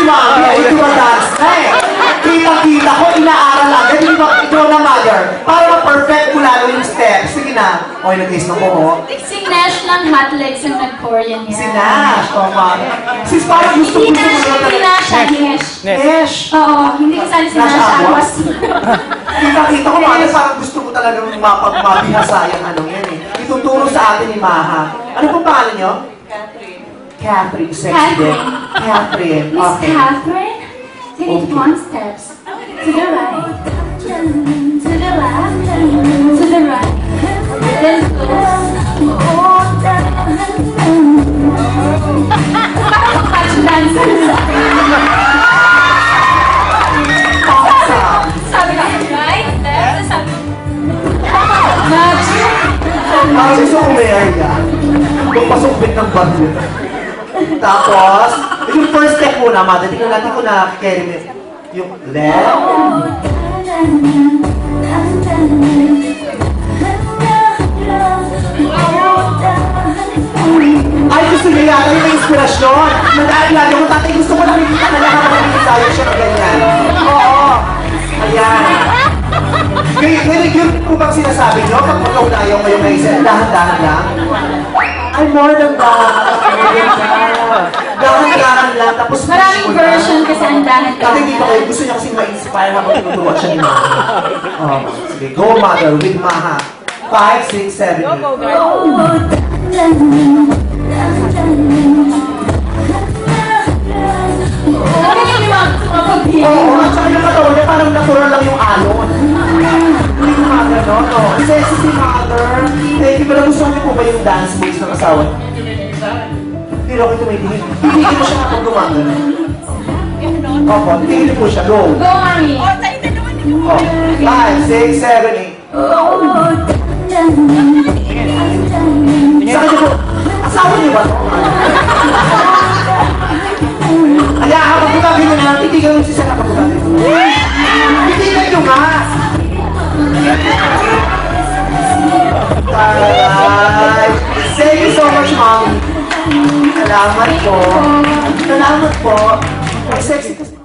Mami, ay dumadance na eh. Kita-kita ko, inaaral agad. Hindi ba ikaw na mother? Para ma-perfect mo lalo yung steps. Sige na. Okay, nag-taste mo ko. Si Nash lang hot legs ang nag-Korean yan. Si Nash, tama. Sis, parang gusto mo Hindi Nash, Nesh. Nesh. Oo, hindi ko sali si Nash Aguas. Kita-kita ko, mother, parang gusto mo talagang mabihasa yung ano yan eh. Ituturo sa atin ni Maha. Ano po pangalan niyo? Catherine, sexy din. Catherine. Miss Catherine, you need one steps. To the right, to the left, to the right. Then go. Patch dancer. Sabi ka, right? Left, sabi. Match. Gusto ko may area. Kung pasukbit ng bagyo. Tapos, yung first step muna, mother, tingnan natin kung na-carry mo yung left. Ay, gusto niya yata yung inspirasyon. Nag-aalala ko, tatay, gusto ko nakikita na lang ako mag-design siya na ganyan. Oo. Ayan. Yun po bang sinasabi nyo? Pag magkaunayaw kayo may isa, dahan-dahan lang? Ay, more than that. Dahan-dahan lang. Tapos maraming version kasi ang dahan-dahan. Kasi dito kayo, gusto niya kasi ma-inspire habang tinuturuan siya ni Maha. Oh, sige, go mother with Maha. 5, 6, 7, 8. Oo, at saka yung katawan niya parang natural lang yung alon. Hindi ko mother, no? No. Sexy si mother. Eh, di ba gusto niyo po ba yung dance moves ng asawa? Hindi rin ako tumitingin. Hindi ko siya kapag gumagano. Opo, tingin po siya. Go. Go, Mami. Oh, 5, 6, 7, 8. Sa kanya po, asawa niyo ba ito? Kaya kapag butagin nyo na, titigan mo si Sarah kapag butagin mo. Titigan nyo nga! Alright! Thank you so much, Mom! Salamat po! Salamat po! Ay, sexy kasi.